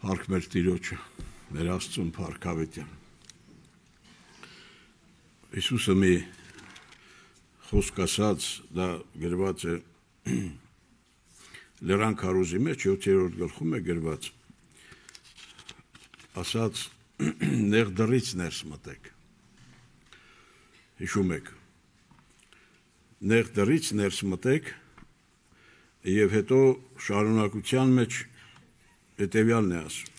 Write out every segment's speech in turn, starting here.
Փառք մեր Տիրոջը, մեր Աստծուն փառքավետյան։ Հիսուսը մի խոսք ասաց, դա գրված է Լեռան քարոզի մեջ 7-րդ գլխում է գրված։ Ասաց նեղ դռից ներս մտեք։ Հիշում եք։ Նեղ դռից ներս մտեք եւ հետո շարունակության մեջ հետևյալն է ասում,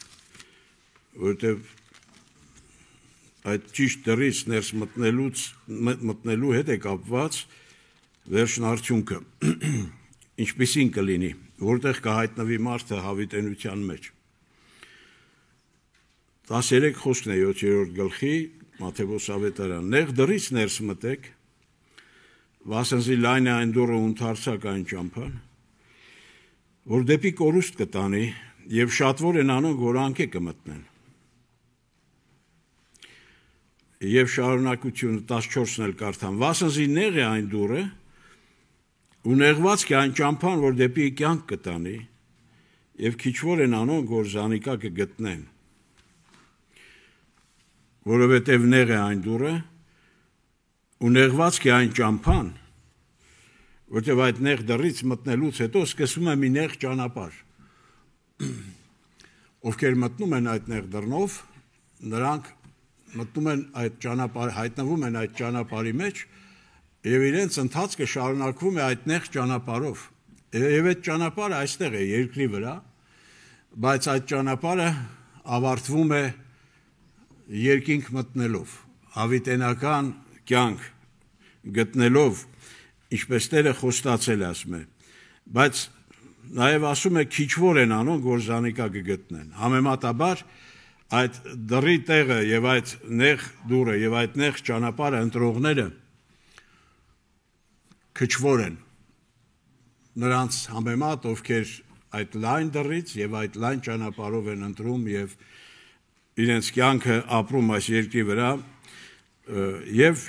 որովհետև այդ ճիշտ դռից ներս մտնելու հետ է կապված վերջն արդյունքը, ինչպիսին կլինի, որտեղ կհայտնվի մարդը հավիտենության մեջ։ 13 խոսքն է 7-րդ գլխի Մատթեոս ավետարան, նեղ դռից ներս մտեք, վասնզի լայն է այն դուռը ու ընդարձակ այն ճամփան, որ դեպի կորուստ կտանի եւ շատվոր են անոնք, որ անք է կմտնեն։ Եվ շարունակությունը 14-ն էլ կարդամ, վասնզի նեղ է այն դուռը ու նեղված է այն ճամփան, որ դեպի կյանք կտանի եւ քիչվոր են անոնք, որ զանիկա կգտնեն։ Որովհետեւ նեղ է այն դուռը ու նեղված է այն ճամփան, որտեղ այդ նեղ դռից մտնելուց հետո սկսվում է մի նեղ ճանապարհ։ Ովքեր մտնում են այդ նեղ դռնով, նրանք մտնում են այդ ճանապարհ, հայտնվում են այդ ճանապարհի մեջ եւ իրենց ընթացքը շարունակվում է այդ նեղ ճանապարհով։ Եվ այդ ճանապարհը այստեղ է երկրի վրա, բայց այդ ճանապարհը ավարտվում է երկինք մտնելով, հավիտենական կյանք գտնելով, ինչպես Տերը խոստացել ասում է, բայց նաև ասում է քիչվոր են անոնք, որ զանիկա կգտնեն։ Համեմատաբար այդ դռի տեղը եւ այդ նեղ դուռը եւ այդ նեղ ճանապարհը ընտրողները քիչվոր են նրանց համեմատ, ովքեր այդ լայն դռից եւ այդ լայն ճանապարհով են ընտրում եւ իրենց կյանքը ապրում այս երկրի վրա եւ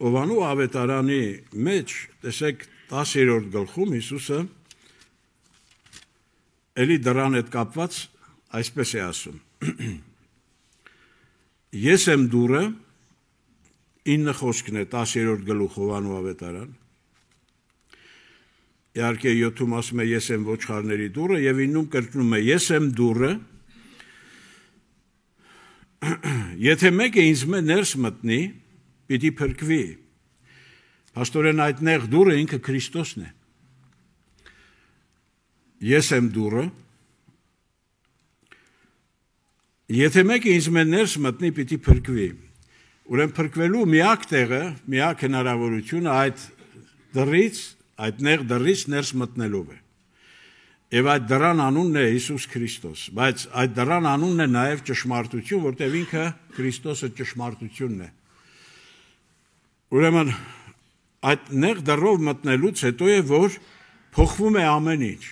Ովանու ավետարանի մեջ տեսեք 10-րդ գլխում Հիսուսը էլի դռան հետ կապված այսպես է ասում. Ես եմ դուռը, 9 խոսքն է 10-րդ գլուխ Ովանու ավետարան։ Իհարկե 7-ում ասում է ես եմ ոչխարների դուռը եւ 9-ում կրկնում է ես եմ դուռը։ Եթե մեկը ինձ ներս մտնի, պիտի փրկվի։ Փաստորեն այդ նեղ դուռը ինքը Քրիստոսն է։ Ես եմ դուռը։ Եթե մեկը ինձ ներս մտնի, պիտի փրկվի։ Ուրեմն փրկվելու միակ տեղը, միակ հնարավորությունը այդ դռից, այդ նեղ դռից ներս մտնելով է։ Եվ այդ դռան անունն է Հիսուս Քրիստոս, բայց այդ դռան անունն է նաև ճշմարտություն, որտեղ ինքը Քրիստոսը ճշմարտությունն է։ Ուրեմն այդ նեղ դռով մտնելուց հետո է, որ փոխվում է ամեն ինչ։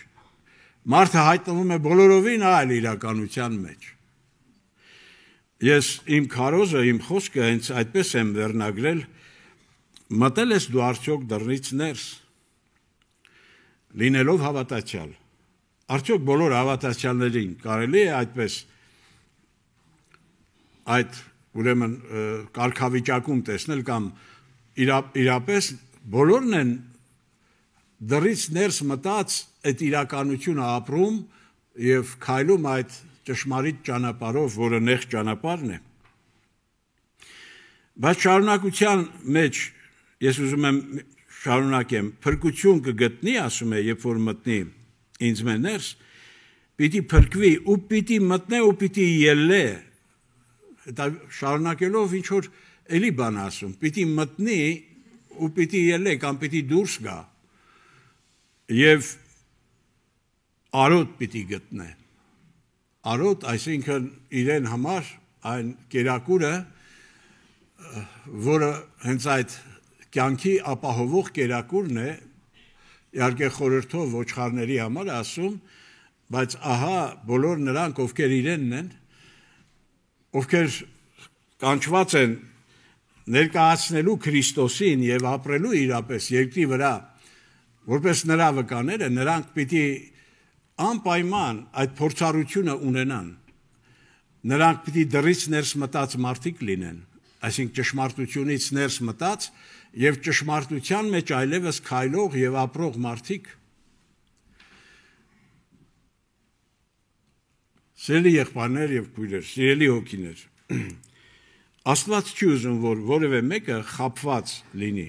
Մարդը հայտնվում է բոլորովին այլ իրականության մեջ։ Ես իմ քարոզը, իմ խոսքը հենց այդպես եմ վերնագրել, մտել ես դու արդյոք դռնից ներս, լինելով հավատացյալ։ Արդյոք բոլոր հավատացյալներին կարելի է այդպես այդ ուրեմն կարգավիճակում տեսնել կամ իրապես բոլորն են դռից ներս մտած այդ իրականությունը ապրում եւ քայլում այդ ճշմարիտ ճանապարհով, որը նեղ ճանապարհն է։ Բայց շարունակության մեջ ես ուզում եմ շարունակեմ, փրկություն կգտնի, ասում է, երբ որ մտնի ինձ ներս, պիտի փրկվի ու պիտի մտնե ու պիտի ելլե։ Դա շարունակելով ինչ որ էլի բան ասում, պիտի մտնի ու պիտի ելլե կամ պիտի դուրս գա եւ արոտ պիտի գտնե։ Արոտ, այսինքն իրեն համար այն կերակուրը, որը հենց այդ կյանքի ապահովող կերակուրն է, իհարկե խորհրդով ոչխարների համար ասում, բայց ահա բոլոր նրանք, ովքեր իրենն են, ովքեր կանչված են ներկայացնելու Քրիստոսին եւ ապրելու իրապես երկրի վրա, որպես նրա վկաները, նրանք պիտի անպայման այդ փորձառությունը ունենան։ Նրանք պիտի դրից ներս մտած մարդիկ լինեն, այսինքն ճշմարտությունից ներս մտած եւ ճշմարտության մեջ այլևս քայլող եւ ապրող մարդիկ։ Սիրելի եղբայրներ եւ քույրեր, սիրելի հոգիներ, Աստված չի ուզում, որ որևէ մեկը խաբված լինի։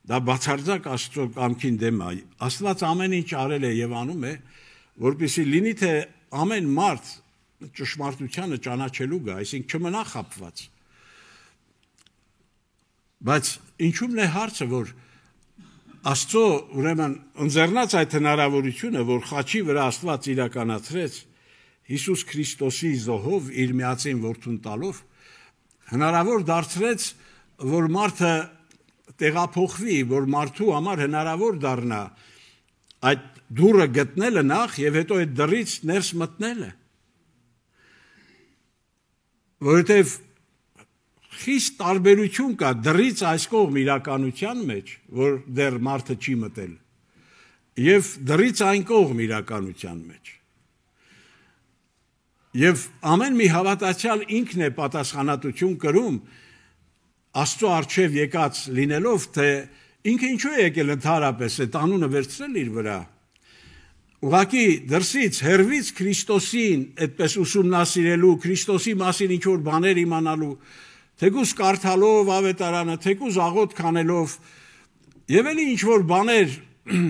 Դա բացարձակ Աստծո կամքին դեմ է։ Աստված ամեն ինչ արել է եւ անում է, որպեսզի լինի թե ամեն մարդ ճշմարտությանը ճանաչելու գա, այսինքն չմնա խաբված։ Բայց ինչու՞մն է հարցը, որ Աստծո ուրեմն ընձեռնած այդ հնարավորությունը, որ խաչի վրա Աստված իրականացրեց Հիսուս Քրիստոսի զոհով իր միածին որդուն տալով, հնարավոր դարձրեց, որ մարդը տեղափոխվի, որ մարդու համար հնարավոր դառնա այդ դուռը գտնելը նախ եւ հետո այդ դռից ներս մտնելը։ Որովհետեւ խիստ տարբերություն կա դռից այս կողմ իրականության մեջ, որ դեռ մարդը չի մտել, եւ դռից այն կողմ իրականության մեջ։ Եվ ամեն մի հավատացյալ ինքն է պատասխանատվություն կրում Աստծո առջև եկած լինելով, թե ինքը ինչու է եկել ընդհանրապես այդ անունը վերցրել իր վրա։ Ուղղակի դրսից հերվից Քրիստոսին այդպես ուսումնասիրելու, Քրիստոսի մասին ինչ-որ բաներ իմանալու, թեկուզ կարդալով ավետարանը, թեկուզ աղոթք անելով, եւ էլի ինչ-որ բաներ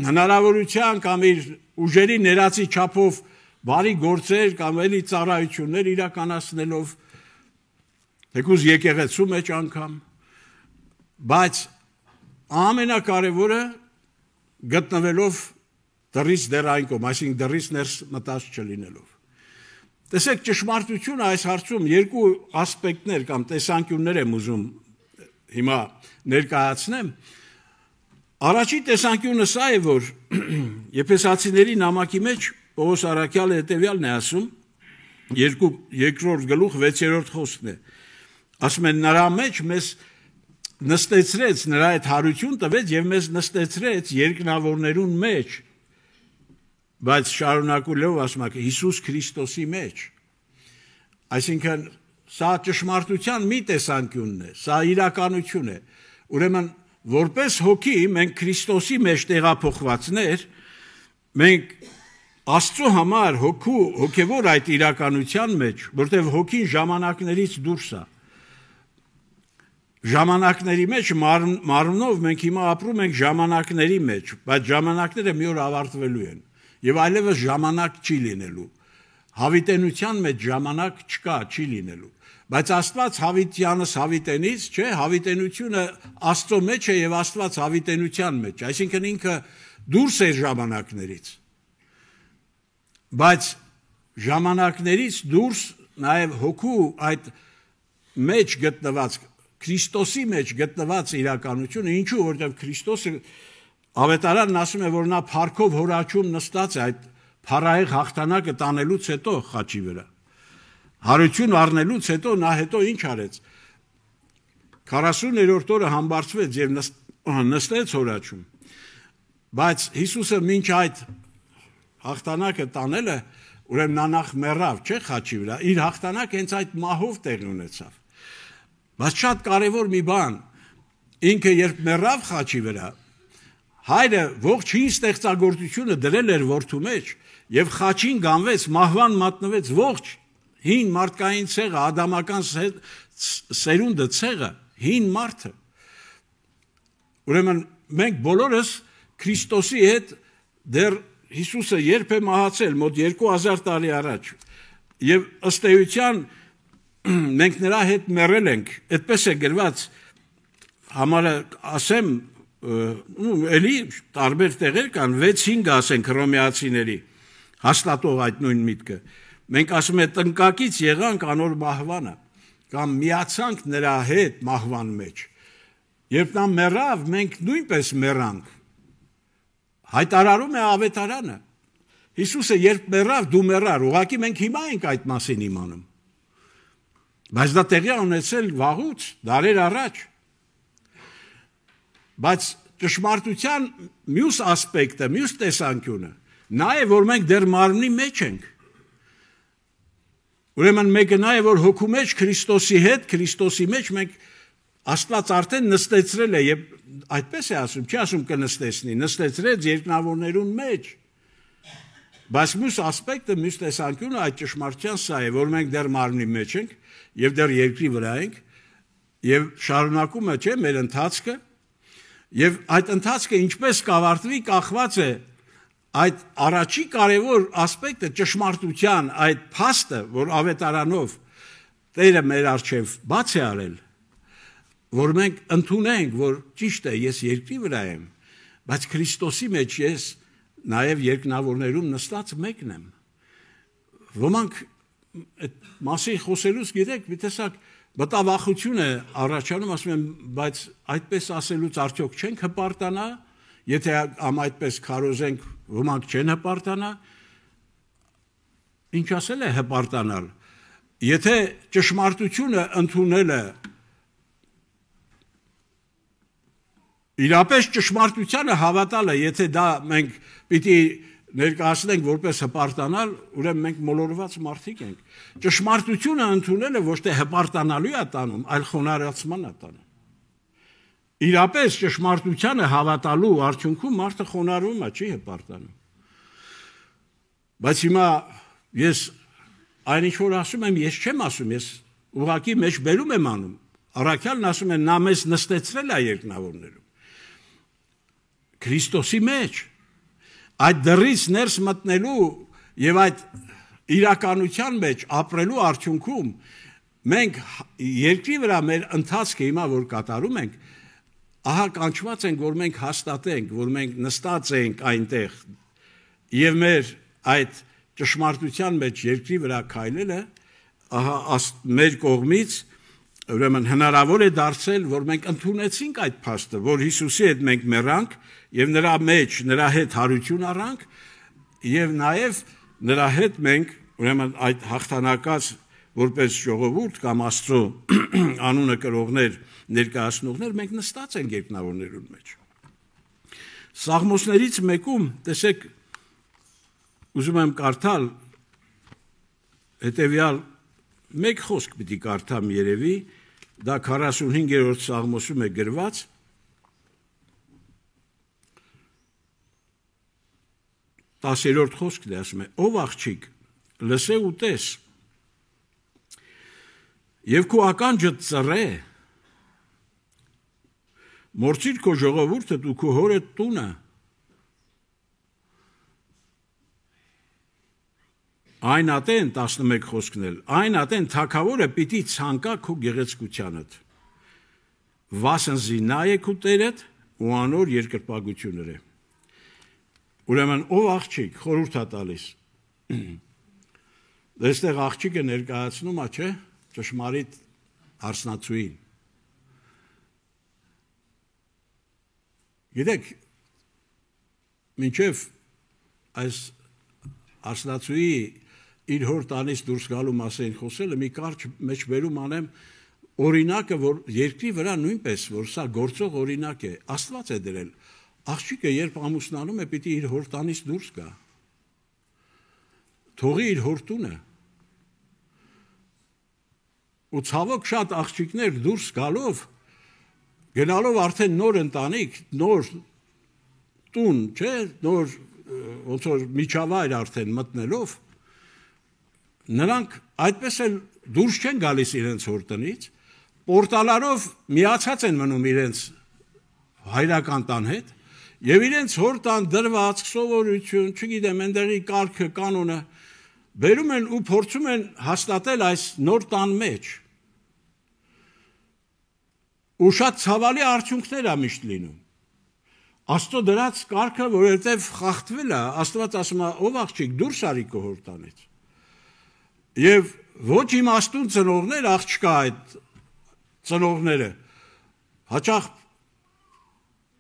հնարավորության կամ իր ուժերի ներածի չափով բարի գործեր կամ էլի ծառայություններ իրականացնելով, թեկուզ եկեղեցու մեջ անգամ, բայց ամենակարևորը գտնվելով դռից դեռ այն կողմ, այսինքն դռից ներս մտած չլինելով։ Տեսեք, ճշմարտությունը այս հարցում երկու ասպեկտներ կամ տեսանկյուններ եմ ուզում հիմա ներկայացնեմ։ Առաջին տեսանկյունը սա է, որ Եփեսացիների նամակի մեջ Պողոս առաքյալը հետևյալն է ասում, 2-րդ գլուխ 6-րդ խոսքն է։ Ասում են նրա մեջ մեզ նստեցրեց, նրա այդ հարություն տվեց եւ մեզ նստեցրեց երկնավորներուն մեջ, բայց շարունակելով ասում է Հիսուս Քրիստոսի մեջ։ Այսինքն սա ճշմարտության մի տեսանկյունն է, սա իրականություն է։ Ուրեմն որպես հոգի մենք Քրիստոսի մեջ տեղափոխվածներ, մենք Աստծո համար հոգևոր այդ իրականության մեջ, որտեղ հոգին ժամանակներից դուրս է։ Ժամանակների մեջ մարմնով մենք հիմա ապրում ենք ժամանակների մեջ, բայց ժամանակները մի օր ավարտվելու են եւ այլևս ժամանակ չի լինելու։ Հավիտենության մեջ ժամանակ չկա, չի լինելու։ Բայց Աստված հավիտյանս հավիտենից, չէ, հավիտենությունը Աստծո մեջ է եւ Աստված հավիտենության մեջ, այսինքն ինքը դուրս է ժամանակներից։ Բայց ժամանակներից դուրս նաև հոգու այդ մեջ գտնված Քրիստոսի մեջ գտնված իրականությունը, ինչու որտեղ Քրիստոսը ավետարանն ասում է, որ նա փառքով հորաչում նստած է այդ փառահեղ հաղթանակը տանելուց հետո խաչի վրա։ Հարություն առնելուց հետո նա հետո ինչ արեց։ 40-րդ օրը համբարձվեց եւ նստեց հորաչում։ Բայց Հիսուսը մինչ այդ հաղթանակը տանելը, ուրեմն նա նախ մեռավ, չէ՞ խաչի վրա, իր հաղթանակը հենց այդ մահով տեղի ունեցավ։ Բայց շատ կարևոր մի բան, ինքը երբ մեռավ խաչի վրա, հայրը ողջ հին ստեղծագործությունը դրել էր որդու մեջ եւ խաչին գանվեց, մահվան մատնվեց ողջ հին մարդկային ցեղը, ադամական սերունդը ցեղը, հին մարդը։ Ուրեմն մենք բոլորս Քրիստոսի հետ դեռ Հիսուսը երբ է մահացել, մոտ 2000 տարի առաջ, եւ ըստ էության մենք նրա հետ մեռել ենք, այդպես է գրված, համարը ասեմ, էլի տարբեր տեղեր կան, 6-5 ասենք հռոմեացիների, հաստատող այդ նույն միտքը, մենք ասում ենք տնկակից եղանք անոր մահվանը, կամ միացանք նրա հետ մահվան մեջ, երբ նա մեռավ, մենք նույնպես մեռանք, հայտարարում է ավետարանը, Հիսուսը երբ մեռավ, դու մեռար, ուղղակի մենք հիմա ենք այդ մասին իմանում, բայց դա տեղի ունեցել վաղուց, դարեր առաջ, բայց ճշմարտության մյուս ասպեկտը, մյուս տեսանկյունը, Նա է, որ մենք դեռ մարմնի մեջ ենք։ Ուրեմն մեկը նա է, որ հոգու մեջ Քրիստոսի հետ, Քրիստոսի մեջ մենք Աստված արդեն նստեցրել է եւ այդպես է ասում, չի ասում կնստեցնի, նստեցրեց երկնավորներուն մեջ։ Բայց մյուս ասպեկտը, մյուս տեսանկյունը այդ ճշմարտության սա է, որ մենք դեռ մարմնի մեջ ենք եւ դեռ երկրի վրա ենք եւ շարունակում է, չէ, մեր ընթացքը եւ այդ ընթացքը ինչպես կավարտվի կախված է այդ առաջի կարևոր ասպեկտը ճշմարտության այդ փաստը, որ ավետարանով Տերը մեր առջև բաց է արել, որ մենք ընդունենք, որ ճիշտ է, ես երկրի վրա եմ, բայց Քրիստոսի մեջ ես նաև երկնավորներում նստած մեկն եմ։ Ոմանք այդ մասի խոսելուց գիտեք, մի տեսակ մտավախություն է առաջանում, ասում եմ, բայց այդպես ասելուց արդյոք չենք հպարտանա, եթե այդպես քարոզենք, ոմանք չեն հպարտանա, ինչ ասել է հպարտանալ, եթե ճշմարտությունը ընդունելը իրապես ճշմարտությանը հավատալը, եթե դա մենք պիտի ներկայացնենք որպես հպարտանալ, ուրեմն մենք մոլորված մարդիկ ենք։ Ճշմարտությունը ընդունելը ոչ թե հպարտանալու է տանում, այլ խոնարհացման է տանում։ Իրապես ճշմարտությանը հավատալու արդյունքում մարդը խոնարհվում է, չի հպարտանում։ Բայց հիմա ես այն ինչ որ ասում եմ, ես չեմ ասում, ես ուղղակի մեջ բերում եմ անում։ Առաքյալն ասում է, նա մեզ նստեցրել է երկնավորներում։ Քրիստոսի մեջ այդ դռից ներս մտնելու եւ այդ իրականության մեջ ապրելու արդյունքում մենք երկրի վրա մեր ընթացքը հիմա որ կատարում ենք, ահա կանչված ենք, որ մենք հաստատենք, որ մենք նստած ենք այնտեղ եւ մեր այդ ճշմարտության մեջ երկրի վրա քայլելը, ահա մեր կողմից ուրեմն հնարավոր է դարձել, որ մենք ընդունեցինք այդ փաստը, որ Հիսուսի հետ մենք մեռանք եւ նրա մեջ նրա հետ հարություն առանք եւ նաեւ նրա հետ մենք ուրեմն այդ հաղթանակած որպես ժողովուրդ կամ Աստծո անունը կրողներ ներկայացնողներ մենք նստած ենք երկնավորներուն մեջ։ Սաղմոսներից մեկում տեսեք ուզում եմ կարդալ հետեւյալ մեկ խոսք պիտի կարդամ երևի, դա 45-րդ սաղմոսում է գրված, տասերորդ խոսքն է ասում է, ով աղջիկ, լսե ու տես, եւ քո ականջդ ծռե, մորցիր քո ժողովուրդդ ու քո հորդ տունը, այն ատեն 11 խոսքն էլ, այն ատեն թագավորը պիտի ցանկա քո գեղեցկությանդ, վասնզի նա է քո Տերդ ու անոր երկրպագությունները։ Ուրեմն ով աղջիկ խորհուրդ է տալիս։ Դեստեղ աղջիկը ներկայացնում է, չէ՞, ճշմարիտ հարսնացուին։ Գիտեք, մինչև այս հարսնացուի իր հոր տանից դուրս գալու մասին խոսելը մի կարճ մեջ բերում անեմ օրինակը, որ երկրի վրա նույնպես, որ սա գործող օրինակ է, Աստված է դրել։ Աղջիկը երբ ամուսնանում է, պիտի իր հոր տանից դուրս գա։ Թողի իր հոր տունը։ Ու ցավոք շատ աղջիկներ դուրս գալով, գնալով արդեն նոր ընտանիք, նոր տուն, չէ, նոր ոնց որ միջավայր արդեն մտնելով, նրանք այդպես էլ դուրս չեն գալիս իրենց հոր տնից, պորտալարով միացած են մնում իրենց հայրական տան հետ, եւ իրենց հոր տան դրված սովորություն, չգիտեմ, այնտեղի կարգը, կանոնը բերում են ու փորձում են հաստատել այս նոր տան մեջ։ Ու շատ ցավալի արդյունքներ է միշտ լինում։ Աստծո դրած կարգը, որովհետև խախտվել է, Աստված ասում է, ով աղջիկ դուրս արի քո հոր տանից։ Եվ ոչ իմաստուն ծնողներ, աղջկա այդ ծնողները, հաճախ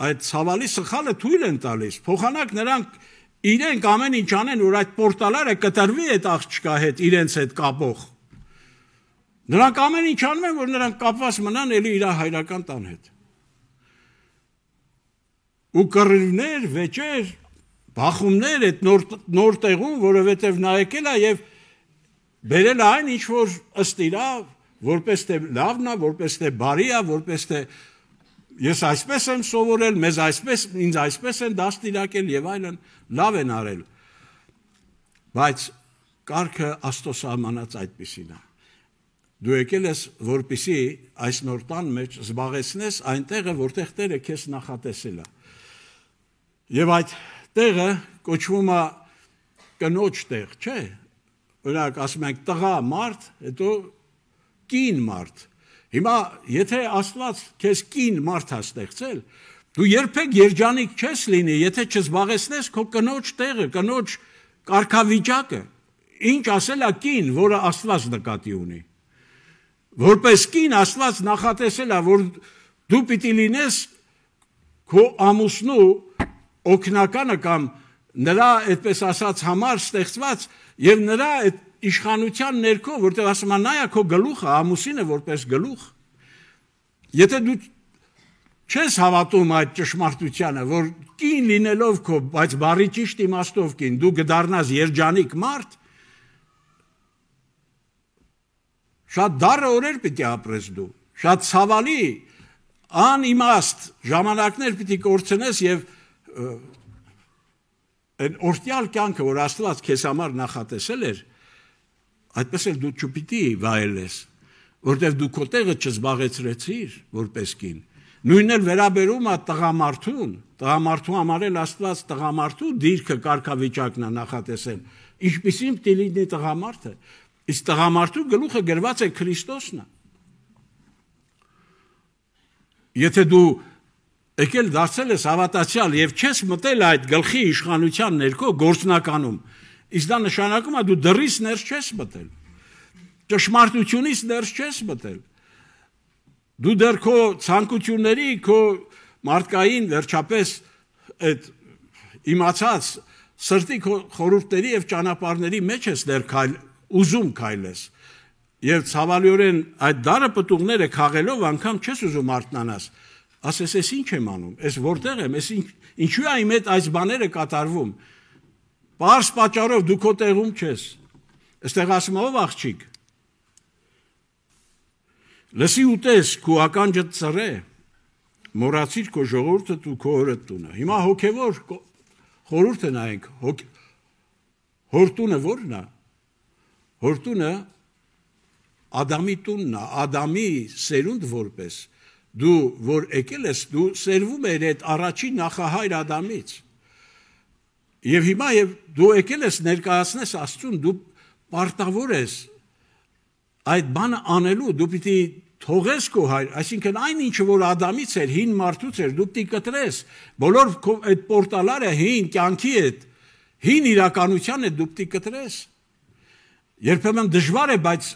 այդ ցավալի սխալը թույլ են տալիս, փոխանակ նրանք իրենք ամեն ինչ անեն, որ այդ պորտալարը կտրվի այդ աղջկա հետ, իրենց հետ կապող։ Նրանք ամեն ինչ անում են, որ նրանք կապված մնան էլի իր հայրական տան հետ։ Ու կռիվներ, վեճեր, բախումներ այդ նոր տեղում, որովհետև նա եկել է եւ բերել է այն, ինչ որ ըստ իրա, որպես թե լավն է, որպես թե բարի է, որպես թե ես այսպես եմ սովորել, ինձ այսպես են դաստիարակել եւ այլն, լավ են արել։ Բայց կարգը Աստծո սահմանած այդպիսին է։ Դու եկել ես, որպեսզի այս նոր տան մեջ զբաղեցնես այն տեղը, որտեղ Տերը քեզ նախատեսել է։ Եվ այդ տեղը կոչվում է կնոջ տեղ, չէ՞։ Օրինակ ասում ենք տղա մարդ, հետո կին մարդ։ Հիմա եթե Աստված քեզ կին մարդ է ստեղծել, դու երբեք երջանիկ չես լինի, եթե չզբաղեցնես քո կնոջ տեղը, կնոջ կարգավիճակը։ Ինչ ասել է կին, որը Աստված նկատի ունի։ Որպես կին Աստված նախատեսել է, որ դու պիտի լինես քո ամուսնու օգնականը կամ նրա, այդպես ասած, համար ստեղծված եւ նրա այդ իշխանության ներքո, որտեղ ասում է նայա քո գլուխը, ամուսինը որպես գլուխ։ Եթե դու չես հավատում այդ ճշմարտությանը, որ կին լինելով քո, բայց բարի ճիշտ իմաստով կին, դու կդառնաս երջանիկ մարդ, շատ դառը օրեր պիտի ապրես դու, շատ ցավալի, անիմաստ ժամանակներ պիտի կորցնես եւ այն օրտյալ կյանքը, որ Աստված քեզ համար նախատեսել էր, այդպես էլ դու չպիտի վայելես, որտեղ դու քո տեղը չզբաղեցրեցիր որպես կին։ Նույնն էլ վերաբերում է տղամարդուն, տղամարդու համար էլ Աստված տղամարդու դիրքը կարգավիճակն է նախատեսել, ինչպիսին պիտի լինի տղամարդը, իսկ տղամարդու գլուխը գրված է Քրիստոսն է։ Եթե դու եկել դարձել ես հավատացյալ եւ չես մտել այդ գլխի իշխանության ներքո գործնականում, իսկ դա նշանակում է դու դրից ներս չես մտել, ճշմարտությունից ներս չես մտել, դու դեռ քո ցանկությունների, քո մարդկային վերջապես այդ իմացած սրտի խորհուրդների եւ ճանապարհների մեջ ես դեռ ուզում քայլես եւ ցավալիորեն այդ դարը պտուղները քաղելով անգամ չես ուզում արթնանաս, ասես ես ինչ եմ անում, ես որտեղ եմ, ես ինչու է իմ հետ այս բաները կատարվում, պարզ պատճառով դու քո տեղում չես, այստեղ ասում ով աղջիկ, լսի ուտես քո ականջդ ծռե, մոռացիր քո ժողովուրդդ ու քո հորդ տունը։ Հիմա հոգևոր խորհուրդը նայենք, հոր տունը ո՞րն է։ Հոր տունը Ադամի տունն է, Ադամի սերունդ որպես, դու որ եկել ես, դու սերվում էր այդ առաջին նախահայր Ադամից։ Եվ հիմա դու եկել ես ներկայացնես Աստծուն, դու պարտավոր ես այդ բանը անելու, դու պիտի թողես քո հայր, այսինքն այն ինչը որ Ադամից էր, հին մարդուց էր, դու պիտի կտրես, բոլոր այդ պորտալները հին կյանքի հետ, հին իրականության հետ դու պիտի կտրես։ Երբեմն դժվար է, բայց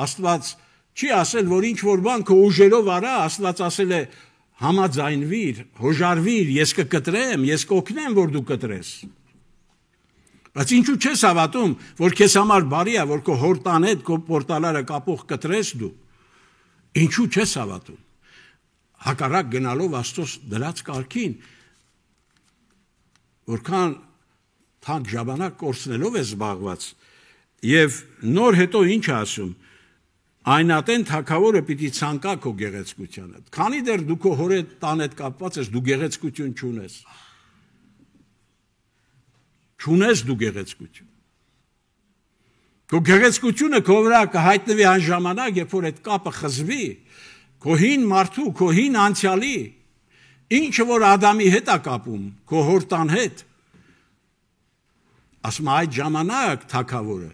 Աստված չի ասել, որ ինչ որ բան քո ուժերով արա, Աստված ասել է համաձայնվիր, հոժարվիր, ես կկտրեմ, ես կօգնեմ, որ դու կտրես։ Բայց ինչու չես հավատում, որ քեզ համար բարի է, որ քո հոր տան հետ քո պորտալները կապող կտրես դու։ Ինչու չես հավատում։ Հակառակ գնալով Աստծո դրած կարգին, որքան թանկ ժամանակ կորցնելով է զբաղված, եւ նոր հետո ինչ ասում, այնատեն թագավորը պիտի ցանկա քո գեղեցկությանը։ Քանի դեռ դու քո հորի տան հետ կապված ես, դու գեղեցկություն չունես։ Չունես դու գեղեցկություն։ Քո գեղեցկությունը քո վրա կհայտնվի այն ժամանակ, երբ որ այդ կապը խզվի, քո հին մարդու, քո հին անցյալի, ինչը որ Ադամի հետ է կապում, քո հոր տան հետ, ասում այդ ժամանակ թագավորը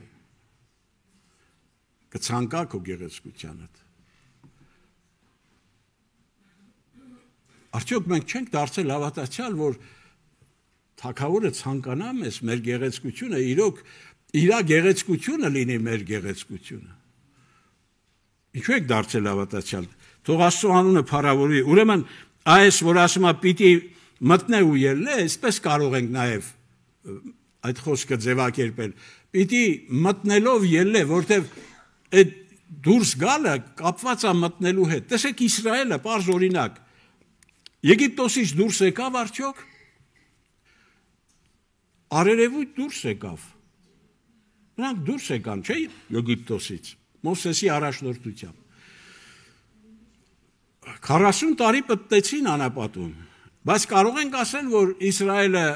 կցանկա քո գեղեցկությանդ։ Արդյոք մենք չենք դարձել հավատացյալ, որ թագավորը ցանկանա մեզ մեր գեղեցկությունը, իրոք իր գեղեցկությունը լինի մեր գեղեցկությունը։ Ինչու եք դարձել հավատացյալ։ Թող Աստծո անունը փառավորվի։ Ուրեմն այս որ ասում է պիտի մտնե ու ելնե, այսպես կարող ենք նաև այդ խոսքը ձևակերպել։ Պիտի մտնելով ելնե, որտեվ այդ դուրս գալը կապված է մտնելու հետ։ Տեսեք Իսրայելը, պարզ օրինակ, Եգիպտոսից դուրս եկավ արդյոք։ Արերևույթ դուրս եկավ։ Նրանք դուրս եկան, չէ՞, Եգիպտոսից, Մովսեսի առաջնորդությամբ։ 40 տարի պտտեցին անապատում, բայց կարող ենք ասել, որ Իսրայելը,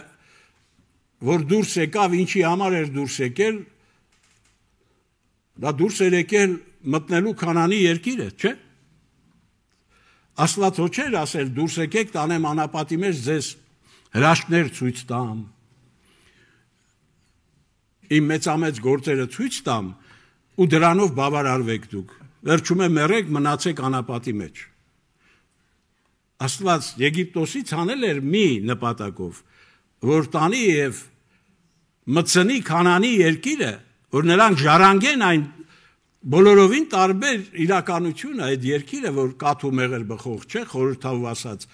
որ դուրս եկավ, ինչի համար էր դուրս եկել, դա դուրս էր եկել մտնելու Քանանի երկիրը, չէ՞։ Աստված ոչ էր ասել, դուրս եկեք տանեմ անապատի մեջ ձեզ հրաշքներ ցույց տամ, իմ մեծամեծ գործերը ցույց տամ ու դրանով բավարարվեք դուք, վերջում է մեռեք, մնացեք անապատի մեջ։ Աստված Եգիպտոսից անել էր մի նպատակով, որ տանի եւ մտցնի Քանանի երկիրը, որ նրանք ժառանգեն այն բոլորովին տարբեր իրականությունը, այդ երկիրը, որ կաթ ու մեղր բխող չէ, խորհրդով ասած,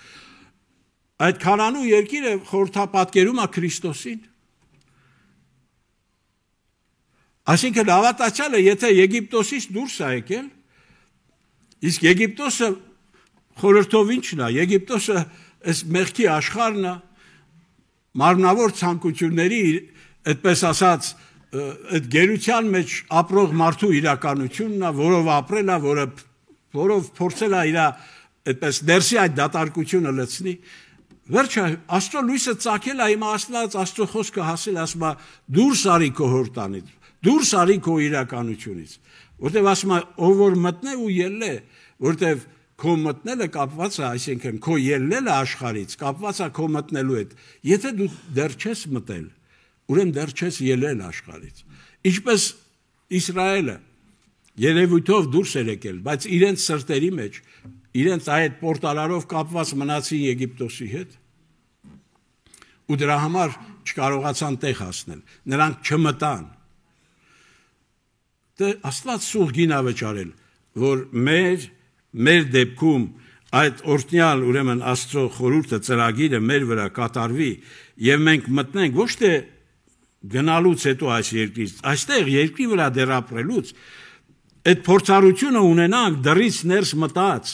այդ Քանանու երկիրը խորհրդապատկերում է Քրիստոսին։ Այսինքն հավատացյալը, եթե Եգիպտոսից դուրս է եկել, իսկ Եգիպտոսը խորհրդով ինչն է, Եգիպտոսը այս մեղքի աշխարհն է, մարմնավոր ցանկությունների, այդպես ասած, այդ գերության մեջ ապրող մարդու իրականությունն է, որով ապրել է, որով փորձել է իր այդպես ներսի այդ դատարկությունը լցնի։ Վերջը Աստծո լույսը ծագել է, հիմա Աստված Աստծո խոսքը հասել, ասում է դուրս արի քո հորտանից, դուրս արի քո իրականությունից, որտեվ ասում է ով որ մտնե ու ելնե, որտեվ քո մտնելը կապված է, այսինքն քո ելնելը աշխարհից կապված է քո մտնելու հետ։ Եթե դու դեռ չես մտել, ուրեմն դեռ չես ելել աշխարհից։ Ինչպես Իսրայելը երևույթով դուրս էր եկել, բայց իրենց սրտերի մեջ, իրենց այդ պորտալարով կապված մնացին Եգիպտոսի հետ, ու դրա համար չկարողացան տեղ հասնել, նրանք չմտան։ Դե Աստված սուղ գին ավճարել, որ մեր դեպքում այդ օրհնյալ ուրեմն Աստծո խորհուրդը ծրագիրը մեր վրա կատարվի եւ մենք մտնենք ոչ թե գնալուց հետո այս երկրից, այստեղ երկրի վրա դեռ ապրելուց այդ փորձառությունը ունենանք դրից ներս մտած,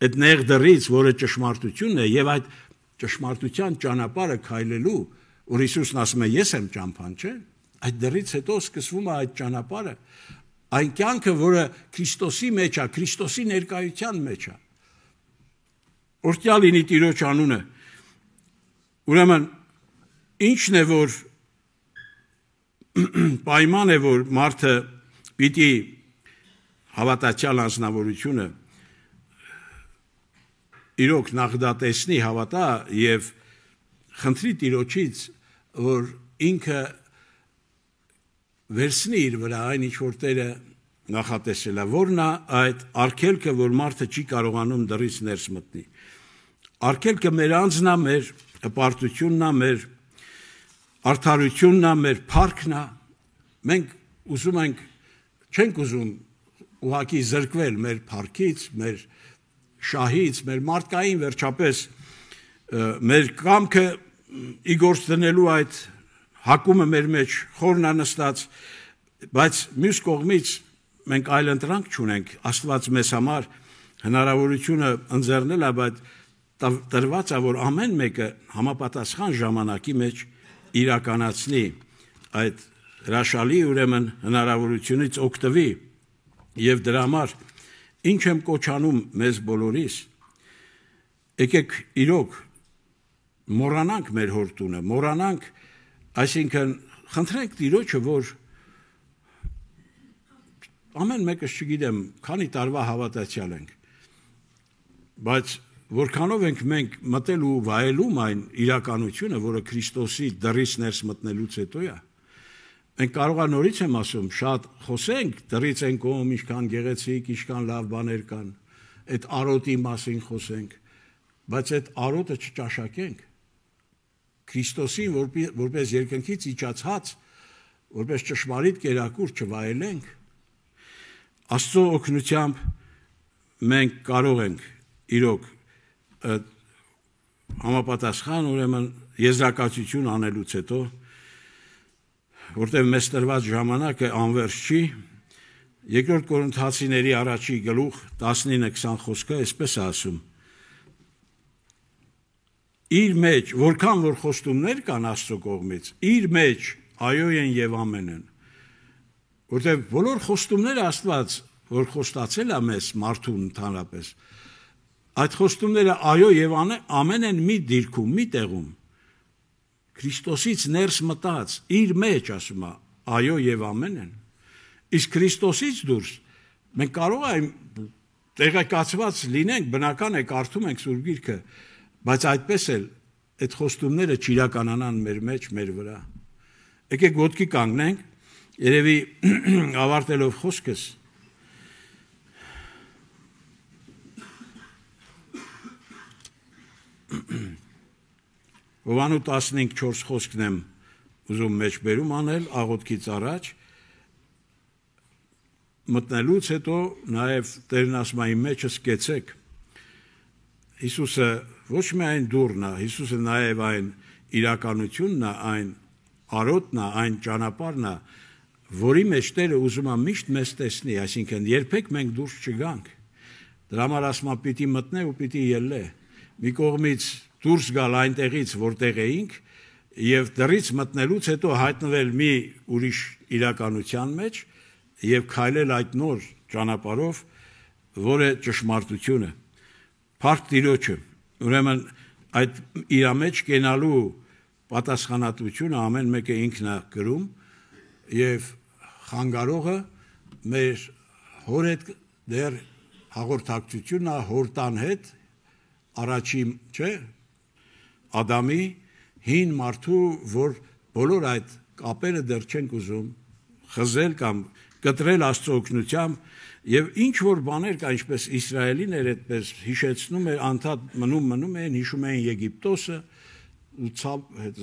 այդ նեղ դրից, որը ճշմարտությունն է եւ այդ ճշմարտության ճանապարհը քայլելու, որ Հիսուսն ասում է ես եմ ճամփան, չէ՞, այդ դրից հետո սկսվում է այդ ճանապարհը, այն կյանքը, որը Քրիստոսի մեջ է, Քրիստոսի ներկայության մեջ է։ Օրհնյալ լինի Տիրոջ անունը։ Ուրեմն ինչն է, որ պայման է, որ մարդը պիտի հավատացյալ անձնավորությունը իրոք նախդատեսնի, հավատա եւ խնդրի Տիրոջից, որ ինքը վերցնի իր վրա այն ինչ որ Տերը նախատեսել է, որն է այդ արգելքը, որ մարդը չի կարողանում դրից ներս մտնի։ Արգելքը մեր անձն է, մեր հպարտությունն է, մեր արդարությունն է, մեր փառքն է։ Մենք ուզում ենք, չենք ուզում ուղղակի զրկվել մեր փառքից, մեր շահից, մեր մարդկային վերջապես մեր կամքը իգործ դնելու այդ հակումը մեր մեջ խորն է նստած, բայց մյուս կողմից մենք այլ ընտրանք չունենք, Աստված մեզ համար հնարավորությունը ընձեռնել է, բայց տրված է, որ ամեն մեկը համապատասխան ժամանակի մեջ իրականացնի այդ հրաշալի ուրեմն հնարավորությունից օգտվի եւ դրա համար ինչ եմ կոչանում մեզ բոլորիս, եկեք իրոք մոռանանք մեր հորտունը, մոռանանք, այսինքն խնդրենք Տիրոջը, որ ամեն մեկս չգիտեմ, քանի տարվա հավատացյալ ենք, բայց որքանով ենք մենք մտել ու վայելում այն իրականությունը, որը Քրիստոսի դրից ներս մտնելուց հետո է, մենք կարող է նորից եմ ասում, շատ խոսենք, դրից են կողմ, ինչքան գեղեցիկ, ինչքան լավ բաներ կան, այդ արոտի մասին խոսենք, բայց այդ արոտը չճաշակենք, Քրիստոսին որպես երկնքից իջացած, որպես ճշմարիտ կերակուր չվայելենք, Աստծո օգնությամբ մենք կարող ենք իրոք համապատասխան ուրեմն եզրակացություն անելուց հետո, որտեղ մեզ տրված ժամանակը անվերջ չի, երկրորդ Կորինթացիների առաջի գլուխ 19-20 խոսքը այսպես է ասում. իր մեջ, որքան որ խոստումներ կան Աստծո կողմից, իր մեջ այո են եւ ամեն են։ Որտեղ բոլոր խոստումները Աստված, որ խոստացել է մեզ մարդուն ընդհանրապես, այդ խոստումները այո եւ ամեն են մի դիրքում, մի տեղում։ Քրիստոսից ներս մտած, իր մեջ ասում է այո եւ ամեն են։ Իսկ Քրիստոսից դուրս մենք կարող ենք տեղեկացված լինենք, բնական է կարդում ենք Սուրբ Գիրքը, բայց այդպես էլ այդ խոստումները չիրականանան մեր մեջ, մեր վրա։ Եկեք ոտքի կանգնենք, երևի ավարտելով խոսքս Հովանու 15:4 խոսքն եմ ուզում մեջբերում անել աղոթքից առաջ, մտնելուց հետո նաև Տերն ասում է իմ մեջը սկեցեք։ Հիսուսը ոչ միայն դուռն է, Հիսուսը նաև այն իրականությունն է, այն արոտն է, այն ճանապարհն է, որի մեջ Տերը ուզում է միշտ մեզ տեսնի, այսինքն երբեք մենք դուրս չգանք։ Դրա համար ասում է պիտի մտնե ու պիտի ելլե։ Մի կողմից դուրս գալ այնտեղից, որտեղ էինք, եւ դրից մտնելուց հետո հայտնվել մի ուրիշ իրականության մեջ եւ քայլել այդ նոր ճանապարհով, որը ճշմարտությունը, փառք Տիրոջը։ Ուրեմն այդ իր մեջ կենալու պատասխանատվությունը ամեն մեկը ինքն է կրում եւ խանգարողը մեր հոր հետ դեռ հաղորդակցությունն է հոր տան հետ առաջի, չէ՞, Ադամի հին մարդու, որ բոլոր այդ կապերը դեռ չենք ուզում խզել կամ կտրել Աստծո օգնությամբ եւ ինչ որ բաներ կա, ինչպես Իսրայելին էր այդպես հիշեցնում էր, անդադ մնում էին, հիշում էին Եգիպտոսը ու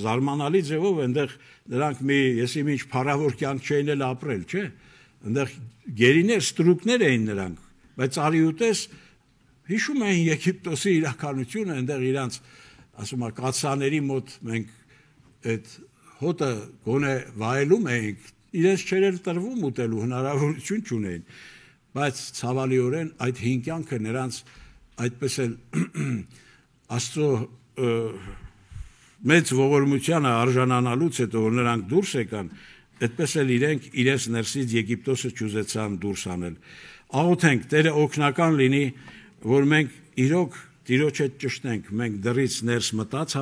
զարմանալի ձևով այնտեղ նրանք եսի ինչ փառավոր կյանք չէին էլ ապրել, չէ՞, այնտեղ գերիներ, ստրուկներ էին նրանք, բայց արիուտես հիշում էին Եգիպտոսի իրականությունը, այնտեղ իրանց ասում է կացաների մոտ մենք այդ հոտը գոնե վայելում էինք, իրենց չեր տրվում ուտելու հնարավորություն չունեին, բայց ցավալիորեն այդ հին կյանքը նրանց այդպես էլ Աստծո մեծ ողորմությանը արժանանալուց հետո որ նրանք դուրս եկան, այդպես էլ իրենք իրենց ներսից Եգիպտոսը չուզեցան դուրս անել։ Աղոթենք Տերը օգնական լինի, որ մենք իրոք Տիրոջ հետ ճշտենք, մենք դրից ներս մտած